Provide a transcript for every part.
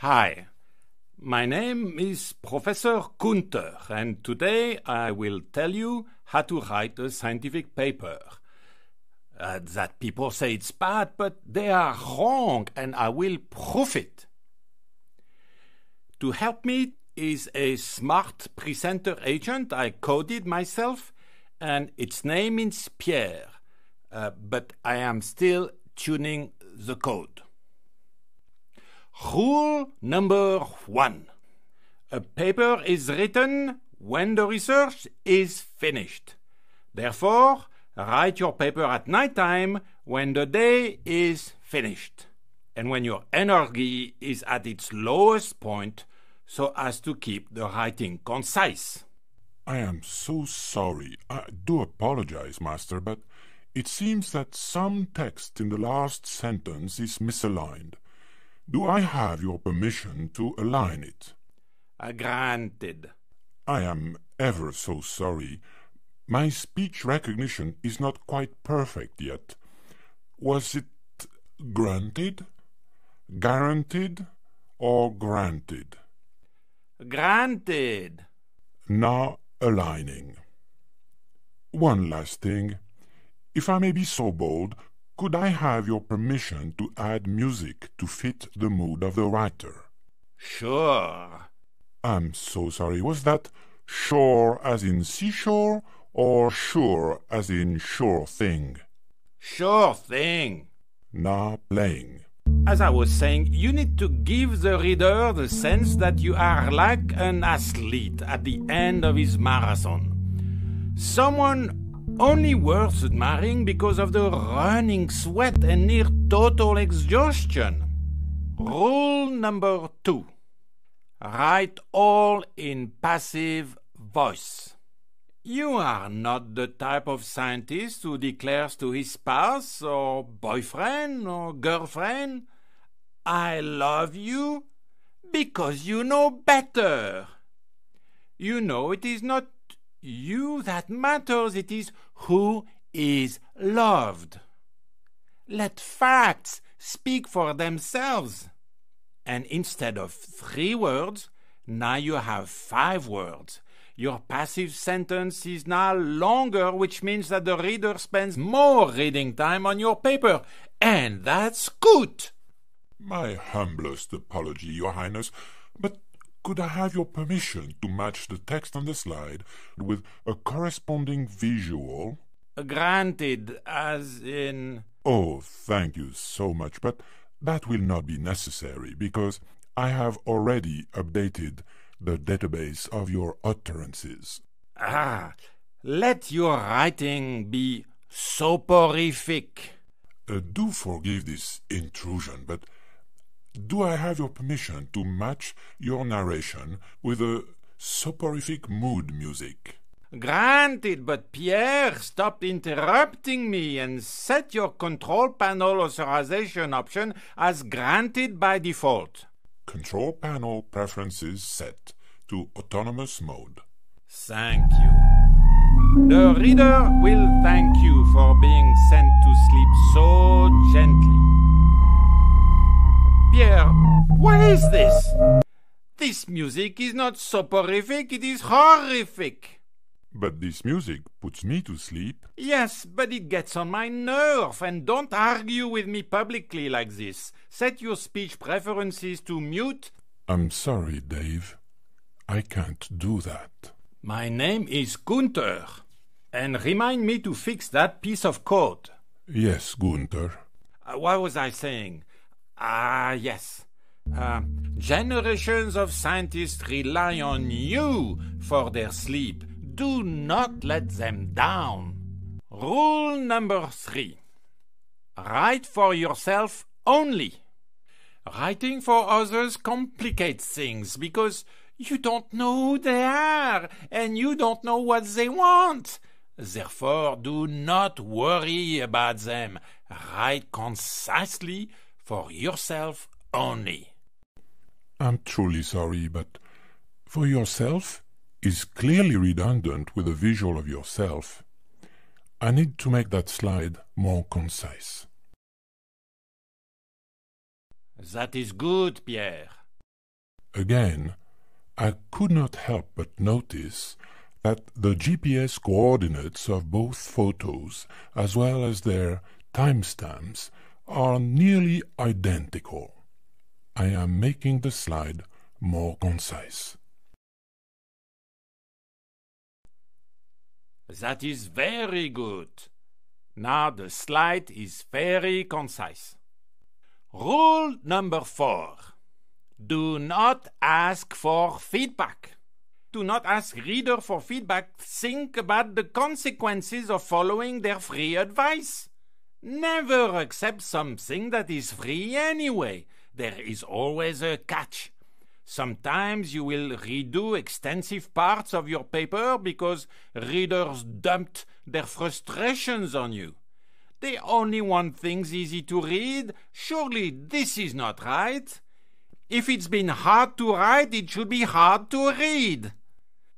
Hi, my name is Professor Gunther, and today I will tell you how to write a scientific paper. That people say it's bad, but they are wrong, and I will prove it. To help me is a smart presenter agent I coded myself, and its name is Pierre, but I am still tuning the code. Rule number 1. A paper is written when the research is finished. Therefore, write your paper at night time when the day is finished and when your energy is at its lowest point, so as to keep the writing concise. I am so sorry. I do apologize, Master, but it seems that some text in the last sentence is misaligned. Do I have your permission to align it? Granted. I am ever so sorry. My speech recognition is not quite perfect yet. Was it granted, guaranteed, or granted? Granted. Now aligning. One last thing. If I may be so bold, could I have your permission to add music to fit the mood of the writer? Sure. I'm so sorry. Was that shore as in seashore or sure as in sure thing? Sure thing. Now playing. As I was saying, you need to give the reader the sense that you are like an athlete at the end of his marathon. Someone only worth admiring because of the running sweat and near total exhaustion. Rule number 2. Write all in passive voice. You are not the type of scientist who declares to his spouse or boyfriend or girlfriend, "I love you," because you know better. You know it is not you that matters, it is who is loved. Let facts speak for themselves. And instead of 3 words, now you have 5 words. Your passive sentence is now longer, which means that the reader spends more reading time on your paper. And that's good. My humblest apology, Your Highness, but could I have your permission to match the text on the slide with a corresponding visual? Granted, as in... Oh, thank you so much, but that will not be necessary because I have already updated the database of your utterances. Let your writing be soporific. Do forgive this intrusion, but do I have your permission to match your narration with a soporific mood music? Granted, but Pierre, stop interrupting me and set your control panel authorization option as granted by default. Control panel preferences set to autonomous mode. Thank you. The reader will thank you for being sent to sleep so gently. Pierre, what is this? This music is not soporific, it is horrific. But this music puts me to sleep. Yes, but it gets on my nerve, and don't argue with me publicly like this. Set your speech preferences to mute. I'm sorry, Dave. I can't do that. My name is Gunther, and remind me to fix that piece of code. Yes, Gunther. What was I saying? Yes. Generations of scientists rely on you for their sleep. Do not let them down. Rule number 3. Write for yourself only. Writing for others complicates things because you don't know who they are and you don't know what they want. Therefore, do not worry about them. Write concisely for yourself only. I'm truly sorry, but for yourself is clearly redundant with a visual of yourself. I need to make that slide more concise. That is good, Pierre. Again, I could not help but notice that the GPS coordinates of both photos, as well as their timestamps, are nearly identical. I am making the slide more concise. That is very good. Now the slide is very concise. Rule number 4. Do not ask for feedback. Do not ask reader for feedback. Think about the consequences of following their free advice. Never accept something that is free anyway. There is always a catch. Sometimes you will redo extensive parts of your paper because readers dumped their frustrations on you. They only want things easy to read. Surely this is not right. If it's been hard to write, it should be hard to read.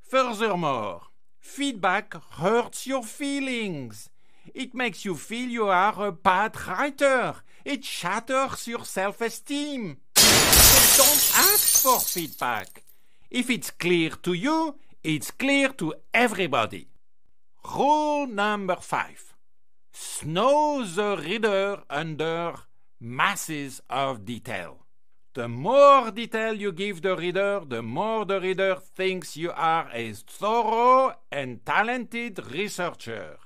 Furthermore, feedback hurts your feelings. It makes you feel you are a bad writer. It shatters your self-esteem. So don't ask for feedback. If it's clear to you, it's clear to everybody. Rule number 5. Snow the reader under masses of detail. The more detail you give the reader, the more the reader thinks you are a thorough and talented researcher.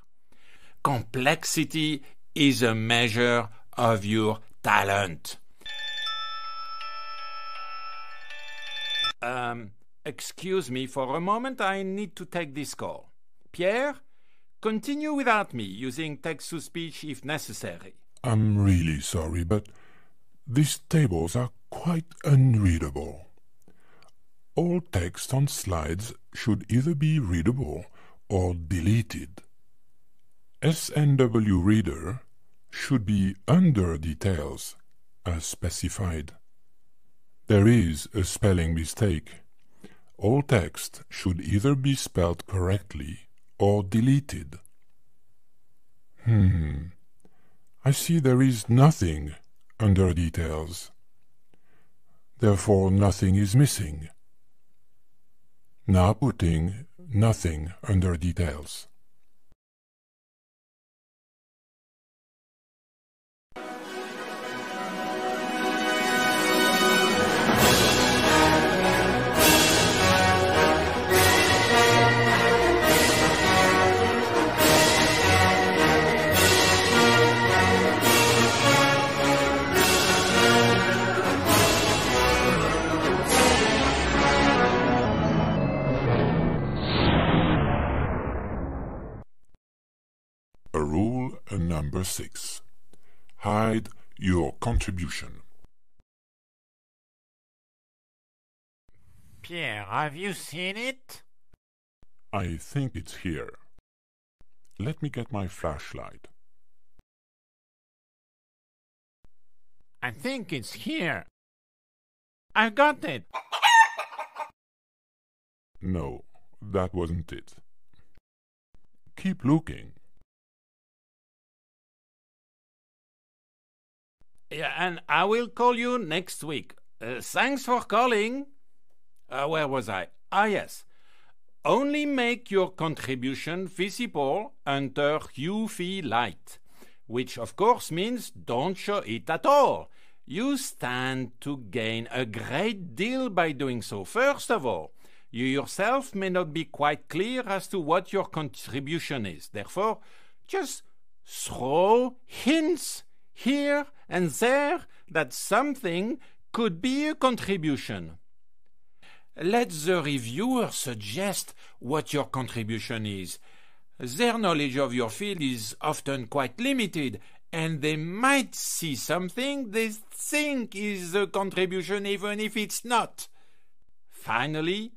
Complexity is a measure of your talent. Excuse me for a moment, I need to take this call. Pierre, continue without me, using text-to-speech if necessary. I'm really sorry, but these tables are quite unreadable. All text on slides should either be readable or deleted. SNW Reader should be under details, as specified. There is a spelling mistake. All text should either be spelled correctly or deleted. I see there is nothing under details. Therefore, nothing is missing. Now putting nothing under details. Rule number 6. Hide your contribution. Pierre, have you seen it? I think it's here. Let me get my flashlight. I think it's here. I got it. No, that wasn't it. Keep looking. Yeah, and I will call you next week. Thanks for calling. Where was I? Yes. Only make your contribution visible under UV light, which of course means don't show it at all. You stand to gain a great deal by doing so. First of all, you yourself may not be quite clear as to what your contribution is. Therefore, just throw hints here and there that something could be a contribution. Let the reviewer suggest what your contribution is. Their knowledge of your field is often quite limited, and they might see something they think is a contribution even if it's not. Finally,